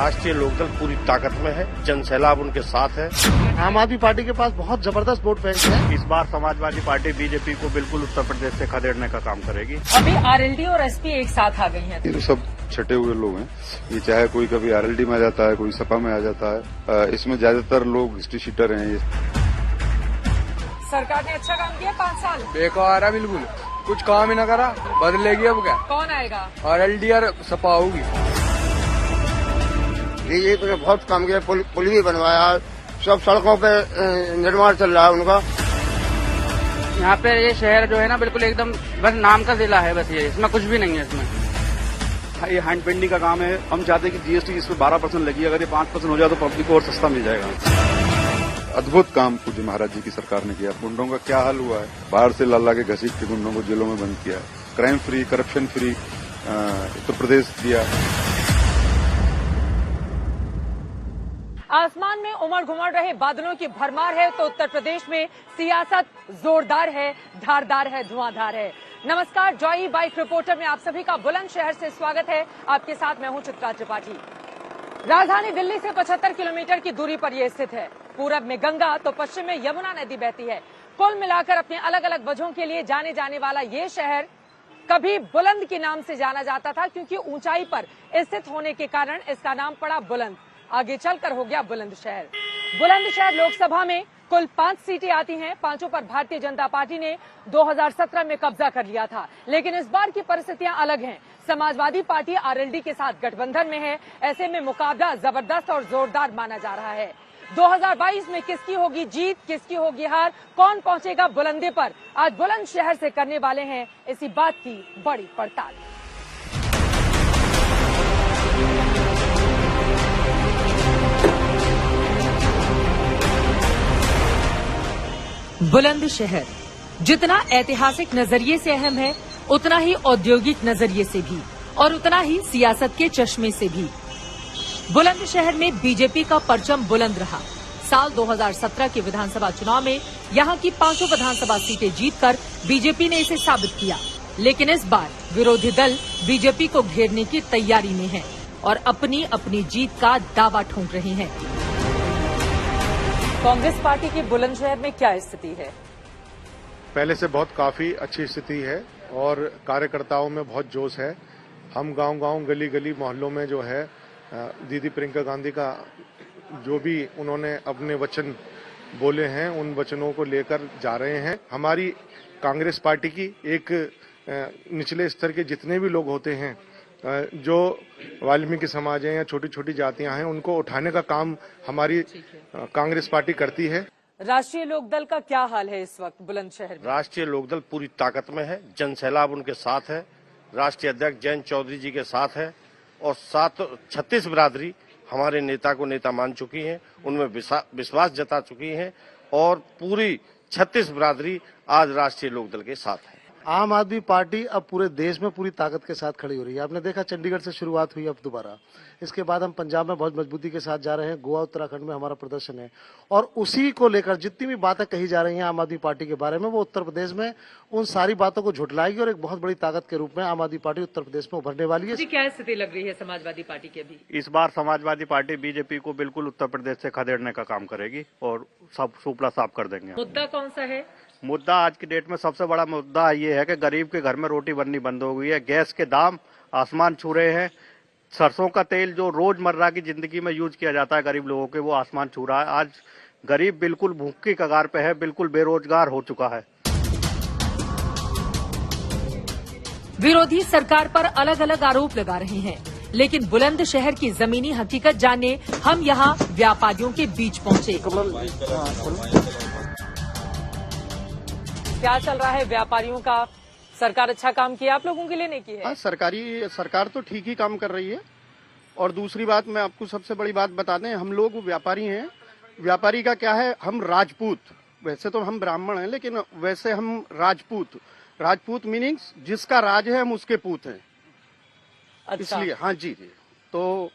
राष्ट्रीय लोकदल पूरी ताकत में है, जन सैलाब उनके साथ है। आम आदमी पार्टी के पास बहुत जबरदस्त वोट बैंक है। इस बार समाजवादी पार्टी बीजेपी को बिल्कुल उत्तर प्रदेश से खदेड़ने का काम करेगी। अभी आरएलडी और एसपी एक साथ आ गई हैं। ये तो सब छटे हुए लोग हैं। ये चाहे कोई कभी आरएलडी में आ जाता है, कोई सपा में आ जाता है। इसमें ज्यादातर लोग हिस्ट्री शीटर हैं। ये सरकार ने अच्छा काम किया 5 साल। बेकार है बिल्कुल, कुछ काम ही ना करा, बदलेगी अब क्या। कौन आएगा? आरएलडी और सपा होगी। बीजेपी ने बहुत काम किया, पुल भी बनवाया, सब सड़कों पे निर्माण चल रहा है उनका। यहाँ पे ये शहर जो है ना बिल्कुल एकदम बस नाम का जिला है, बस ये, इसमें कुछ भी नहीं है। इसमें ये हैंड पेंटिंग का काम है। हम चाहते हैं कि जीएसटी इसमें 12% लगी, अगर ये 5% हो जाए तो पब्लिक को और सस्ता मिल जाएगा। अद्भुत काम पूज्य महाराज जी की सरकार ने किया। गुंडों का क्या हाल हुआ है, बाहर से ला के घसीट के गुंडों को जेलों में बंद किया। Crime free, corruption free Uttar Pradesh दिया। आसमान में उमड़ घुमड़ रहे बादलों की भरमार है तो उत्तर प्रदेश में सियासत जोरदार है, धारदार है, धुआंधार है। नमस्कार, जॉय बाइक रिपोर्टर में आप सभी का बुलंदशहर से स्वागत है। आपके साथ मैं हूं चित्रा त्रिपाठी। राजधानी दिल्ली से 75 किलोमीटर की दूरी पर यह स्थित है। पूरब में गंगा तो पश्चिम में यमुना नदी बहती है। कुल मिलाकर अपने अलग अलग वजहों के लिए जाने वाला ये शहर कभी बुलंद के नाम से जाना जाता था, क्योंकि ऊंचाई पर स्थित होने के कारण इसका नाम पड़ा बुलंद। आगे चलकर हो गया बुलंदशहर। बुलंदशहर लोकसभा में कुल 5 सीटें आती हैं। 5 पर भारतीय जनता पार्टी ने 2017 में कब्जा कर लिया था, लेकिन इस बार की परिस्थितियां अलग हैं। समाजवादी पार्टी आरएलडी के साथ गठबंधन में है। ऐसे में मुकाबला जबरदस्त और जोरदार माना जा रहा है। 2022 में किसकी होगी जीत, किसकी होगी हार, कौन पहुंचेगा बुलंदे पर, आज बुलंदशहर से करने वाले हैं इसी बात की बड़ी पड़ताल। बुलंदशहर जितना ऐतिहासिक नजरिए से अहम है, उतना ही औद्योगिक नजरिए से भी और उतना ही सियासत के चश्मे से भी। बुलंदशहर में बीजेपी का परचम बुलंद रहा। साल 2017 के विधानसभा चुनाव में यहां की 5 विधानसभा सीटें जीतकर बीजेपी ने इसे साबित किया। लेकिन इस बार विरोधी दल बीजेपी को घेरने की तैयारी में है और अपनी अपनी जीत का दावा ठोक रहे हैं। कांग्रेस पार्टी की बुलंदशहर में क्या स्थिति है? पहले से बहुत काफी अच्छी स्थिति है और कार्यकर्ताओं में बहुत जोश है। हम गांव-गांव, गली-गली, मोहल्लों में जो है दीदी प्रियंका गांधी का जो भी उन्होंने अपने वचन बोले हैं, उन वचनों को लेकर जा रहे हैं। हमारी कांग्रेस पार्टी की एक निचले स्तर के जितने भी लोग होते हैं, जो वाल्मीकि समाज है या छोटी छोटी जातियां हैं, उनको उठाने का काम हमारी कांग्रेस पार्टी करती है। राष्ट्रीय लोकदल का क्या हाल है इस वक्त बुलंदशहर में? राष्ट्रीय लोकदल पूरी ताकत में है, जन सैलाब उनके साथ है। राष्ट्रीय अध्यक्ष जयंत चौधरी जी के साथ है और 36 बिरादरी हमारे नेता को नेता मान चुकी हैं, उनमें विश्वास जता चुकी हैं और पूरी 36 बिरादरी आज राष्ट्रीय लोकदल के साथ है। आम आदमी पार्टी अब पूरे देश में पूरी ताकत के साथ खड़ी हो रही है। आपने देखा चंडीगढ़ से शुरुआत हुई, अब दोबारा इसके बाद हम पंजाब में बहुत मजबूती के साथ जा रहे हैं। गोवा, उत्तराखंड में हमारा प्रदर्शन है और उसी को लेकर जितनी भी बातें कही जा रही हैं आम आदमी पार्टी के बारे में, वो उत्तर प्रदेश में उन सारी बातों को झुठलाएगी और एक बहुत बड़ी ताकत के रूप में आम आदमी पार्टी उत्तर प्रदेश में उभरने वाली है। क्या स्थिति लग रही है समाजवादी पार्टी की अभी? इस बार समाजवादी पार्टी बीजेपी को बिल्कुल उत्तर प्रदेश से खदेड़ने का काम करेगी और सब सुपड़ा साफ कर देंगे। मुद्दा कौन सा है? मुद्दा आज की डेट में सबसे बड़ा मुद्दा ये है कि गरीब के घर में रोटी बननी बंद हो गई है। गैस के दाम आसमान छू रहे हैं। सरसों का तेल जो रोजमर्रा की जिंदगी में यूज किया जाता है गरीब लोगों के, वो आसमान छू रहा है। आज गरीब बिल्कुल भूख की कगार पे है, बिल्कुल बेरोजगार हो चुका है। विरोधी सरकार पर अलग अलग आरोप लगा रहे हैं, लेकिन बुलंदशहर की जमीनी हकीकत जानने हम यहाँ व्यापारियों के बीच पहुँचे। क्या चल रहा है व्यापारियों का? सरकार अच्छा काम किया आप लोगों के लिए, नहीं की है? सरकार तो ठीक ही काम कर रही है। और दूसरी बात, मैं आपको सबसे बड़ी बात बता दें, हम लोग व्यापारी हैं। व्यापारी का क्या है, हम राजपूत, वैसे तो हम ब्राह्मण हैं लेकिन वैसे हम राजपूत मीनिंग्स जिसका राज है हम उसके पूत हैं। अच्छा। इसलिए हाँ जी, तो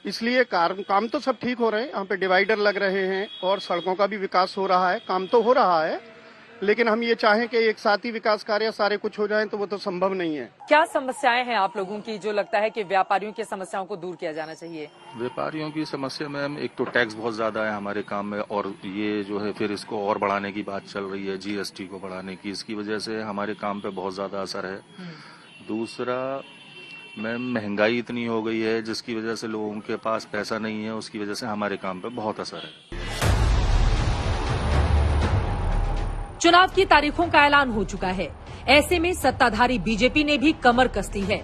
इसलिए काम तो सब ठीक हो रहे हैं। यहाँ पे डिवाइडर लग रहे हैं और सड़कों का भी विकास हो रहा है, काम तो हो रहा है। लेकिन हम ये चाहें कि एक साथ ही विकास कार्य सारे कुछ हो जाएं तो वो तो संभव नहीं है। क्या समस्याएं हैं आप लोगों की जो लगता है कि व्यापारियों की समस्याओं को दूर किया जाना चाहिए? व्यापारियों की समस्या में एक तो टैक्स बहुत ज्यादा है हमारे काम में, और ये जो है फिर इसको और बढ़ाने की बात चल रही है, जीएसटी को बढ़ाने की। इसकी वजह से हमारे काम पे बहुत ज्यादा असर है। दूसरा, मैम, महंगाई इतनी हो गई है जिसकी वजह से लोगों के पास पैसा नहीं है, उसकी वजह से हमारे काम पे बहुत असर है। चुनाव की तारीखों का ऐलान हो चुका है। ऐसे में सत्ताधारी बीजेपी ने भी कमर कसती है।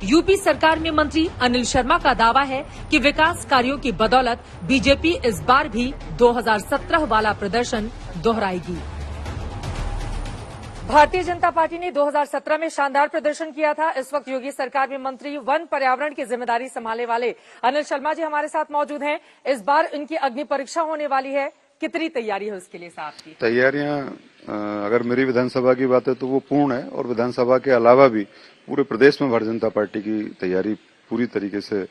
यूपी सरकार में मंत्री अनिल शर्मा का दावा है कि विकास कार्यों की बदौलत बीजेपी इस बार भी 2017 वाला प्रदर्शन दोहराएगी। भारतीय जनता पार्टी ने 2017 में शानदार प्रदर्शन किया था। इस वक्त योगी सरकार में मंत्री वन पर्यावरण की जिम्मेदारी संभालने वाले अनिल शर्मा जी हमारे साथ मौजूद हैं। इस बार इनकी अग्नि परीक्षा होने वाली है, कितनी तैयारी है उसके लिए साहब की? तैयारियां अगर मेरी विधानसभा की बात है तो वो पूर्ण है, और विधानसभा के अलावा भी पूरे प्रदेश में भारतीय जनता पार्टी की तैयारी पूरी तरीके से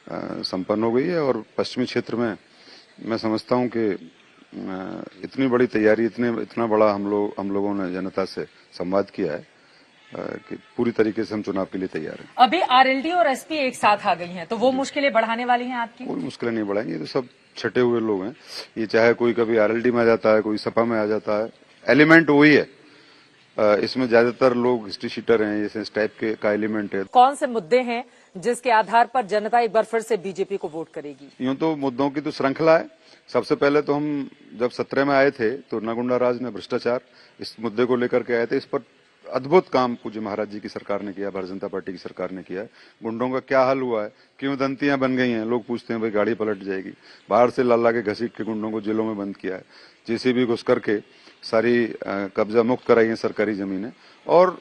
संपन्न हो गई है। और पश्चिमी क्षेत्र में मैं समझता हूं कि इतनी बड़ी तैयारी, इतना बड़ा हम लोगों ने जनता से संवाद किया है कि पूरी तरीके से हम चुनाव के लिए तैयार हैं। अभी आरएलडी और एसपी एक साथ आ गई हैं, तो वो मुश्किलें बढ़ाने वाली हैं आपकी? कोई मुश्किलें नहीं बढ़ाएंगे, ये तो सब छटे हुए लोग हैं। ये चाहे कोई कभी आरएलडी में आ जाता है, कोई सपा में आ जाता है, एलिमेंट वही है। इसमें ज्यादातर लोग हिस्ट्री शीटर हैं, इस टाइप के का एलिमेंट है। कौन से मुद्दे हैं जिसके आधार पर जनता एक बार फिर से बीजेपी को वोट करेगी? यूं तो मुद्दों की तो श्रृंखला है। सबसे पहले तो हम जब 17 में आए थे तो नागुंडा राज ने भ्रष्टाचार इस मुद्दे को लेकर के आए थे। इस पर अद्भुत काम पूज्य महाराज जी की सरकार ने किया, भारतीय जनता पार्टी की सरकार ने किया है। गुंडों का क्या हाल हुआ है, क्यों दंतियां बन गई हैं, लोग पूछते हैं भाई गाड़ी पलट जाएगी। बाहर से ला के घसीट के गुंडों को जेलों में बंद किया है, जेसीबी घुस करके सारी कब्जा मुक्त कराई है सरकारी जमीनें। और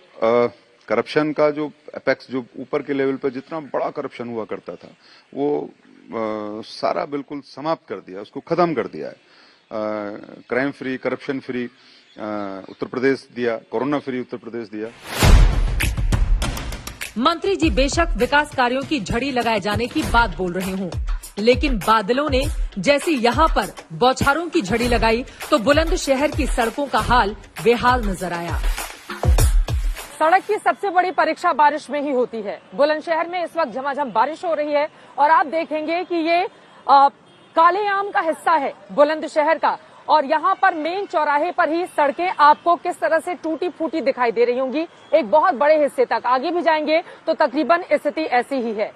करप्शन का जो एपेक्स, जो ऊपर के लेवल पर जितना बड़ा करप्शन हुआ करता था, वो सारा बिल्कुल समाप्त कर दिया, उसको खत्म कर दिया है। Crime free, corruption free Uttar Pradesh दिया, कोरोना फ्री उत्तर प्रदेश दिया। मंत्री जी बेशक विकास कार्यों की झड़ी लगाए जाने की बात बोल रहे हों, लेकिन बादलों ने जैसे यहाँ पर बौछारों की झड़ी लगाई तो बुलंदशहर की सड़कों का हाल बेहाल नजर आया। सड़क की सबसे बड़ी परीक्षा बारिश में ही होती है। बुलंदशहर में इस वक्त झमाझम बारिश हो रही है और आप देखेंगे कि ये काले आम का हिस्सा है बुलंदशहर का, और यहाँ पर मेन चौराहे पर ही सड़कें आपको किस तरह से टूटी फूटी दिखाई दे रही होंगी, एक बहुत बड़े हिस्से तक। आगे भी जाएंगे तो तकरीबन स्थिति ऐसी ही है।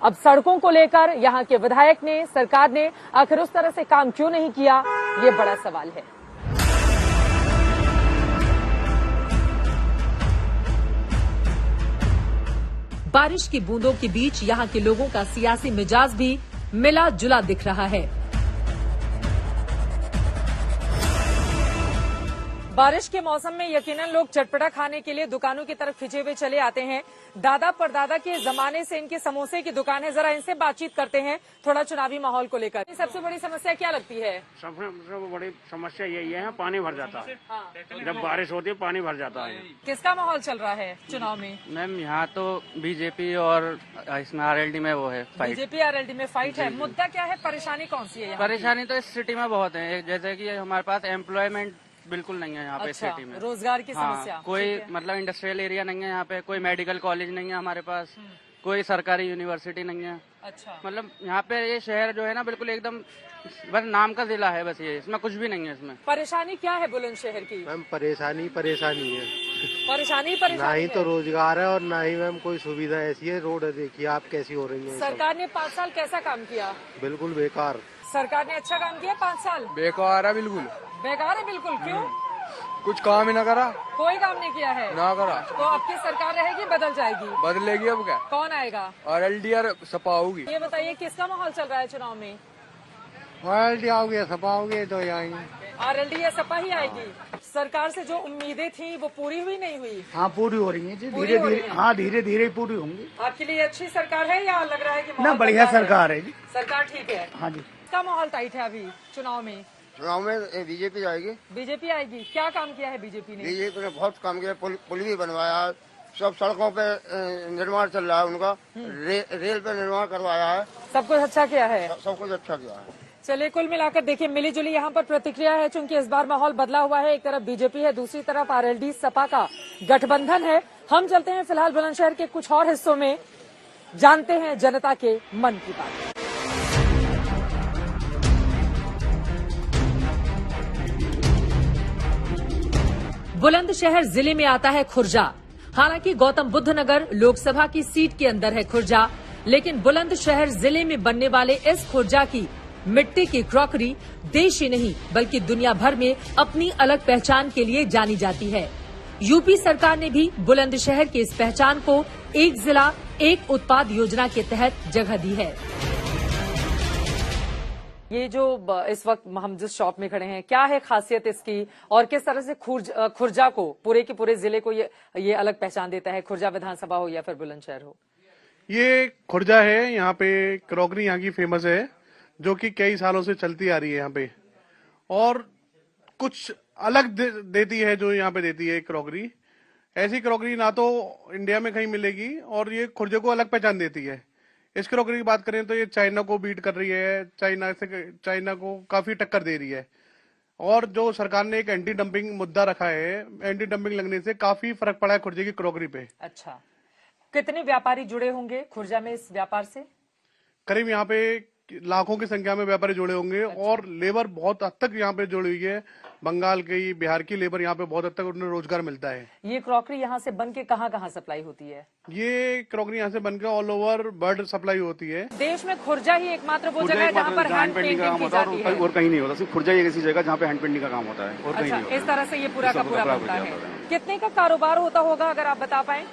अब सड़कों को लेकर यहाँ के विधायक ने, सरकार ने आखिर उस तरह से काम क्यों नहीं किया, ये बड़ा सवाल है। बारिश की बूंदों के बीच यहाँ के लोगों का सियासी मिजाज भी मिला जुला दिख रहा है। बारिश के मौसम में यकीनन लोग चटपटा खाने के लिए दुकानों की तरफ खिंचे हुए चले आते हैं। दादा परदादा के जमाने से इनके समोसे की दुकान है, जरा इनसे बातचीत करते हैं थोड़ा चुनावी माहौल को लेकर। सबसे बड़ी समस्या क्या लगती है? सबसे बड़ी समस्या यही है, पानी भर जाता है। जब बारिश होती है पानी भर जाता है। किसका माहौल चल रहा है चुनाव में? मैम, यहाँ तो बीजेपी और इसमें आरएलडी में वो है फाइट। बीजेपी आरएलडी में फाइट है। मुद्दा क्या है, परेशानी कौन सी है? परेशानी तो इस सिटी में बहुत है, जैसे कि हमारे पास एम्प्लॉयमेंट बिल्कुल नहीं है यहाँ पे। अच्छा, सिटी में रोजगार की समस्या। कोई मतलब इंडस्ट्रियल एरिया नहीं है यहाँ पे, कोई मेडिकल कॉलेज नहीं है हमारे पास, कोई सरकारी यूनिवर्सिटी नहीं है। अच्छा, मतलब यहाँ पे ये शहर जो है ना बिल्कुल एकदम बस नाम का जिला है बस, ये इसमें कुछ भी नहीं है। इसमें परेशानी क्या है बुलंदशहर की? मैम परेशानी है। परेशानी ना ही तो रोजगार है और ना ही मैम कोई सुविधा ऐसी है। रोड देखिए आप कैसी हो रही है। सरकार ने 5 साल कैसा काम किया? बिल्कुल बेकार। सरकार ने अच्छा काम किया 5 साल? बेकार है, बिल्कुल बेकार है। बिल्कुल क्यों? कुछ काम ही ना करा, कोई काम नहीं किया है ना करा। तो अब की सरकार रहेगी, बदल जाएगी? बदलेगी अब क्या? कौन आएगा? आरएलडी और सपा होगी। ये बताइए किसका माहौल चल रहा है चुनाव में? आरएलडी आओगे सपा आओगे तो आएंगे। आरएलडी या सपा ही आएगी। सरकार से जो उम्मीदें थी वो पूरी हुई नहीं हुई? हाँ पूरी हो रही है जी, धीरे धीरे। हाँ धीरे धीरे पूरी होंगी। आपके लिए अच्छी सरकार है या लग रहा है कि ना बढ़िया सरकार है जी? सरकार ठीक है। हाँ जी। क्या माहौल टाइट है अभी चुनाव में? चुनाव में बीजेपी आएगी। बीजेपी आएगी। क्या काम किया है बीजेपी ने? बीजेपी ने बहुत काम किया, पुल भी बनवाया, सब सड़कों पे निर्माण चल रहा है उनका, रेल पे निर्माण करवाया है। सब कुछ अच्छा किया है। सब कुछ अच्छा किया है। चलिए, कुल मिलाकर देखिए मिली जुली यहाँ पर प्रतिक्रिया है, चूंकि इस बार माहौल बदला हुआ है। एक तरफ बीजेपी है, दूसरी तरफ आरएलडी सपा का गठबंधन है। हम चलते हैं फिलहाल बुलंदशहर के कुछ और हिस्सों में, जानते हैं जनता के मन की बात। बुलंदशहर जिले में आता है खुर्जा। हालांकि गौतम बुद्ध नगर लोकसभा की सीट के अंदर है खुर्जा, लेकिन बुलंदशहर जिले में बनने वाले इस खुर्जा की मिट्टी की क्रॉकरी देश ही नहीं बल्कि दुनिया भर में अपनी अलग पहचान के लिए जानी जाती है। यूपी सरकार ने भी बुलंदशहर की इस पहचान को एक जिला एक उत्पाद योजना के तहत जगह दी है। ये जो इस वक्त हम जिस शॉप में खड़े हैं, क्या है खासियत इसकी और किस तरह से खुर्जा को पूरे के पूरे जिले को ये अलग पहचान देता है, खुर्जा विधानसभा हो या फिर बुलंदशहर हो? ये खुर्जा है, यहाँ पे क्रॉकरी यहाँ की फेमस है, जो कि कई सालों से चलती आ रही है यहाँ पे, और कुछ अलग देती है जो यहाँ पे देती है क्रॉकरी। ऐसी क्रॉकरी ना तो इंडिया में कहीं मिलेगी और ये खुर्जे को अलग पहचान देती है। इस क्रॉकरी की बात करें तो ये चाइना को बीट कर रही है, चाइना को काफी टक्कर दे रही है। और जो सरकार ने एक एंटी डंपिंग मुद्दा रखा है, एंटी डंपिंग लगने से काफी फर्क पड़ा है खुर्जे की क्रॉकरी पे। अच्छा, कितने व्यापारी जुड़े होंगे खुर्जा में इस व्यापार से? करीब यहाँ पे लाखों की संख्या में व्यापारी जुड़े होंगे। अच्छा। और लेबर बहुत हद तक यहाँ पे जुड़ी हुई है, बंगाल की, बिहार की लेबर यहाँ पे बहुत हद तक उन्हें रोजगार मिलता है। ये क्रॉकरी यहाँ से बन के कहाँ सप्लाई होती है? ये क्रॉकरी यहाँ से बनकर ऑल ओवर वर्ल्ड सप्लाई होती है। देश में खुर्जा ही एकमात्र वो जगह है जहाँ पर हैंड पेंटिंग का काम होता है और कहीं नहीं होता। सिर्फ खुर्जा ही एक ऐसी जगह जहाँ पे हैंड पेंटिंग का काम होता है और कहीं नहीं होता। इस तरह से ये पूरा का पूरा बनता है। कितने का कारोबार होता होगा अगर आप बता पाए?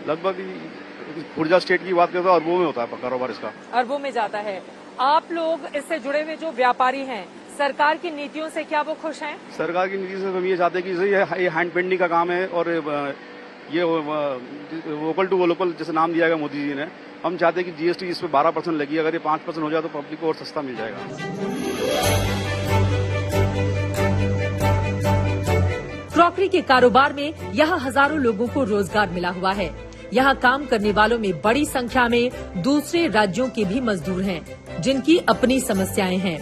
लगभग खुर्जा स्टेट की बात करते हैं अरबों में होता है कारोबार, इसका अरबों में जाता है। आप लोग इससे जुड़े हुए जो व्यापारी हैं, सरकार की नीतियों से क्या वो खुश हैं? सरकार की नीति से हम ये चाहते हैं कि ये हैंड पेंटिंग का काम है और ये वोकल टू लोकल जैसे नाम दिया गया मोदी जी ने। हम चाहते हैं कि जीएसटी इस पे 12% लगी, अगर ये 5% हो जाए तो पब्लिक को और सस्ता मिल जाएगा। क्रॉकरी के कारोबार में यहाँ हजारों लोगों को रोजगार मिला हुआ है। यहाँ काम करने वालों में बड़ी संख्या में दूसरे राज्यों के भी मजदूर हैं, जिनकी अपनी समस्याएं हैं।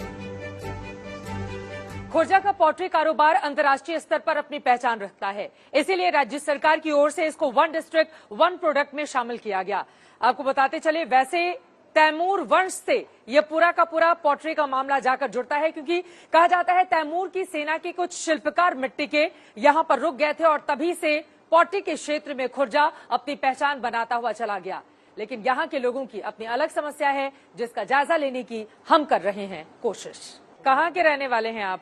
खुर्जा का पॉटरी कारोबार अंतर्राष्ट्रीय स्तर पर अपनी पहचान रखता है, इसीलिए राज्य सरकार की ओर से इसको वन डिस्ट्रिक्ट वन प्रोडक्ट में शामिल किया गया। आपको बताते चले, वैसे तैमूर वंश से यह पूरा का पूरा पॉटरी का मामला जाकर जुड़ता है, क्योंकि कहा जाता है तैमूर की सेना के कुछ शिल्पकार मिट्टी के यहाँ पर रुक गए थे और तभी से पॉटरी के क्षेत्र में खुर्जा अपनी पहचान बनाता हुआ चला गया। लेकिन यहाँ के लोगों की अपनी अलग समस्या है, जिसका जायजा लेने की हम कर रहे हैं कोशिश। कहाँ के रहने वाले हैं आप?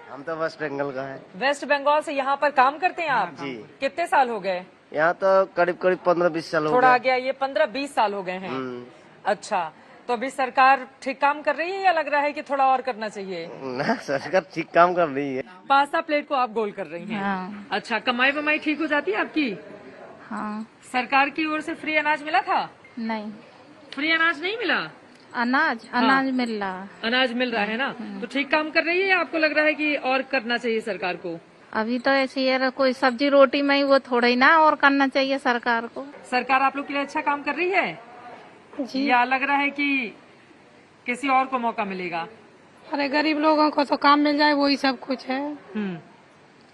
हम तो वेस्ट बंगाल का है। वेस्ट बंगाल से यहाँ पर काम करते हैं आप? जी। कितने साल हो गए? यहाँ तो करीब 15-20 साल हो गए। थोड़ा आ गया, ये 15-20 साल हो गए हैं। अच्छा, तो अभी सरकार ठीक काम कर रही है या लग रहा है कि थोड़ा और करना चाहिए? ना, सरकार ठीक काम कर रही है। पास्ता प्लेट को आप गोल कर रही हैं। हाँ। अच्छा, कमाई वमाई ठीक हो जाती है आपकी? हाँ। सरकार की ओर से फ्री अनाज मिला था? नहीं, फ्री अनाज नहीं मिला। अनाज मिल रहा। अनाज मिल रहा है ना, तो ठीक काम कर रही है या आपको लग रहा है कि और करना चाहिए सरकार को? अभी तो ऐसी है, कोई सब्जी रोटी में ही वो थोड़ा ही ना और करना चाहिए सरकार को। सरकार आप लोग के लिए अच्छा काम कर रही है जी, या लग रहा है कि किसी और को मौका मिलेगा? अरे गरीब लोगों को तो काम मिल जाए वही सब कुछ है।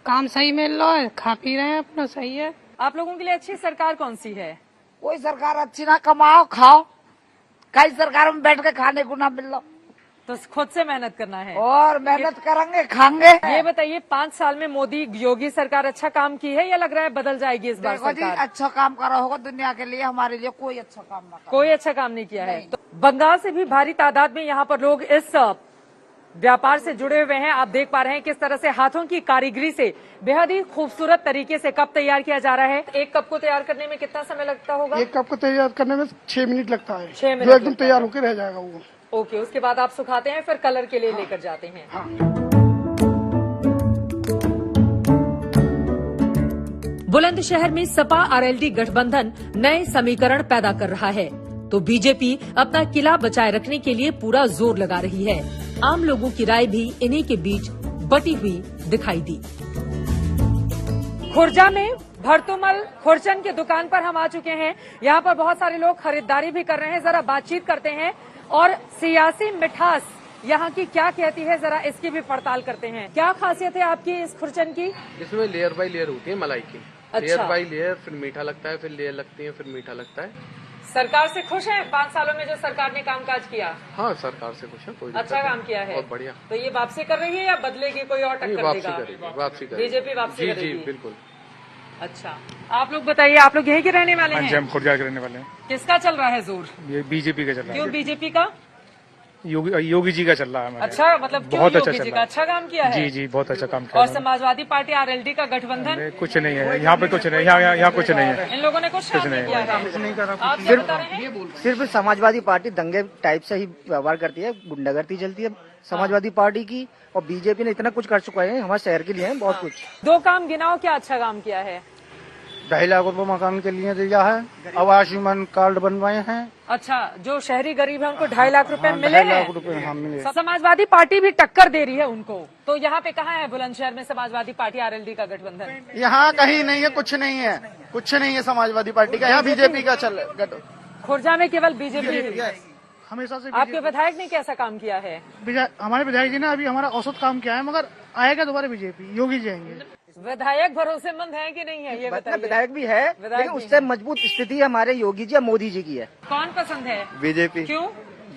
काम सही मिल रहा है, खा पी रहे हैं अपना, सही है। आप लोगों के लिए अच्छी सरकार कौन सी है? कोई सरकार अच्छी ना, कमाओ खाओ, कई सरकारों में बैठ के खाने को ना मिल रहा, तो खुद से मेहनत करना है और मेहनत करेंगे खाएंगे। ये बताइए, 5 साल में मोदी योगी सरकार अच्छा काम की है या लग रहा है बदल जाएगी इस बार सरकार? अच्छा काम करा होगा दुनिया के लिए, हमारे लिए कोई अच्छा काम ना, कोई अच्छा काम नहीं किया है। तो बंगाल से भी भारी तादाद में यहाँ पर लोग इस व्यापार से जुड़े हुए हैं। आप देख पा रहे हैं किस तरह से हाथों की कारीगरी से बेहद ही खूबसूरत तरीके से कप तैयार किया जा रहा है। एक कप को तैयार करने में कितना समय लगता होगा? एक कप को तैयार करने में 6 मिनट लगता है, 6 मिनट जो एकदम तैयार होकर रह जाएगा वो। ओके, उसके बाद आप सुखाते हैं, फिर कलर के लिए लेकर जाते हैं। बुलंदशहर में सपा आरएलडी गठबंधन नए समीकरण पैदा कर रहा है, तो बीजेपी अपना किला बचाए रखने के लिए पूरा जोर लगा रही है। आम लोगों की राय भी इन्हीं के बीच बटी हुई दिखाई दी। खुर्जा में भरतुमल खुरचन की दुकान पर हम आ चुके हैं। यहाँ पर बहुत सारे लोग खरीदारी भी कर रहे हैं। जरा बातचीत करते हैं और सियासी मिठास यहाँ की क्या कहती है, जरा इसकी भी पड़ताल करते हैं। क्या खासियत है आपकी इस खुरचन की? इसमें लेयर बाय लेयर होती है मलाई की। अच्छा। लेयर बाय लेयर, फिर मीठा लगता है, फिर लेयर लगती है, फिर मीठा लगता है। सरकार से खुश हैं 5 सालों में जो सरकार ने कामकाज किया? हाँ, सरकार से खुश है, कोई अच्छा काम किया है, बहुत बढ़िया। तो ये वापसी कर रही है या बदलेगी, कोई और टक्कर देगा? वापसी करेगी, बीजेपी वापसी करेगी। जी बिल्कुल। अच्छा, आप लोग बताइए, आप लोग यहीं के रहने वाले हैं? हम खुर्जा के रहने वाले हैं। किसका चल रहा है जोर? ये बीजेपी का चल रहा है। क्यों बीजेपी का? योगी जी का चल रहा है। अच्छा, मतलब क्यों बहुत योगी अच्छा जी का अच्छा काम किया है? जी बहुत अच्छा काम किया। और समाजवादी पार्टी आरएलडी का गठबंधन? कुछ नहीं है यहाँ पे, कुछ नहीं, यहाँ कुछ नहीं है। इन लोगों ने कुछ नहीं किया है। आप क्या बता रहे हैं? सिर्फ समाजवादी पार्टी दंगे टाइप से ही व्यवहार करती है, गुंडागर्दी चलती है समाजवादी पार्टी की, और बीजेपी ने इतना कुछ कर चुका है हमारे शहर के लिए, बहुत कुछ। 2 काम गिनाओ, क्या अच्छा काम किया है? 2.5 लाख रुपए मकान के लिए दिया है, आवासीय कार्ड बनवाए हैं। अच्छा, जो शहरी गरीब है उनको 2.5 लाख रुपए मिले हैं? 2.5 लाख रुपए हाँ मिले। समाजवादी पार्टी भी टक्कर दे रही है उनको, तो यहाँ पे कहाँ है बुलंदशहर में समाजवादी पार्टी आरएलडी का गठबंधन? यहाँ कहीं नहीं है, कुछ नहीं है, कुछ नहीं है समाजवादी पार्टी का, यहाँ बीजेपी का चल। खुर्जा में केवल बीजेपी हमेशा से। आपके विधायक ने कैसा काम किया है? हमारे विधायक जी ने अभी हमारा औसत काम किया है, मगर आएगा दोबारा बीजेपी, योगी जी आएंगे। विधायक भरोसेमंद है कि नहीं है, ये बताइए। विधायक भी है, लेकिन उससे मजबूत स्थिति हमारे योगी जी और मोदी जी की है। कौन पसंद है? बीजेपी। क्यों?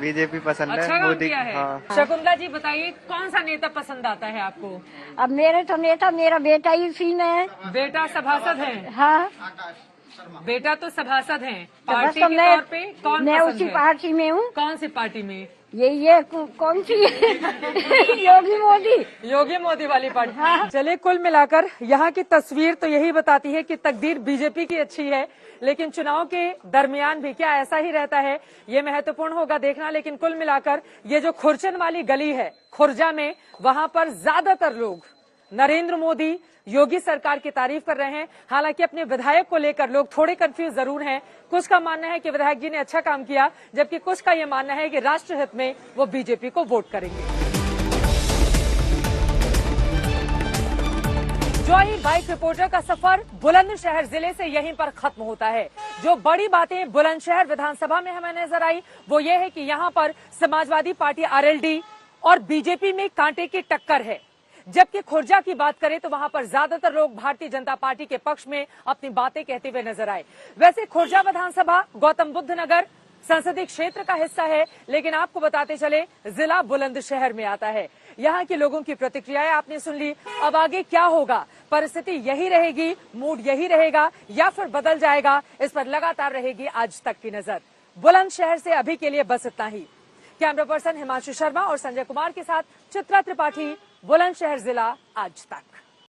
बीजेपी पसंद है। अच्छा मोदी किया है। हाँ। शकुंतला जी बताइए, कौन सा नेता पसंद आता है आपको? अब मेरे तो नेता मेरा बेटा ही इसी में है। बेटा सभासद है? हाँ, बेटा तो सभासद है। तो पार्टी बस के मैं- तौर पे कौन मैं पसंद उसी है? पार्टी में हूँ। कौन सी पार्टी में? ये कौन सी योगी मोदी। योगी मोदी वाली पार्टी। हाँ। चलिए, कुल मिलाकर यहाँ की तस्वीर तो यही बताती है कि तकदीर बीजेपी की अच्छी है, लेकिन चुनाव के दरमियान भी क्या ऐसा ही रहता है, ये महत्वपूर्ण होगा देखना। लेकिन कुल मिलाकर ये जो खुरचन वाली गली है खुर्जा में, वहां पर ज्यादातर लोग नरेंद्र मोदी, योगी सरकार की तारीफ कर रहे हैं। हालांकि अपने विधायक को लेकर लोग थोड़े कंफ्यूज जरूर हैं। कुछ का मानना है कि विधायक जी ने अच्छा काम किया, जबकि कुछ का यह मानना है कि राष्ट्र हित में वो बीजेपी को वोट करेंगे। जॉय बाइक रिपोर्टर का सफर बुलंदशहर जिले से यहीं पर खत्म होता है। जो बड़ी बातें बुलंदशहर विधानसभा में हमें नजर आई वो ये है कि यहाँ पर समाजवादी पार्टी आरएलडी और बीजेपी में कांटे की टक्कर है, जबकि खुर्जा की बात करें तो वहां पर ज्यादातर लोग भारतीय जनता पार्टी के पक्ष में अपनी बातें कहते हुए नजर आए। वैसे खुर्जा विधानसभा गौतम बुद्ध नगर संसदीय क्षेत्र का हिस्सा है, लेकिन आपको बताते चले जिला बुलंदशहर में आता है। यहाँ के लोगों की प्रतिक्रियाएं आपने सुन ली। अब आगे क्या होगा, परिस्थिति यही रहेगी, मूड यही रहेगा या फिर बदल जाएगा, इस पर लगातार रहेगी आज तक की नजर। बुलंदशहर से अभी के लिए बस इतना ही। कैमरा पर्सन हिमांशु शर्मा और संजय कुमार के साथ चित्रा त्रिपाठी, बुलंदशहर जिला आज तक।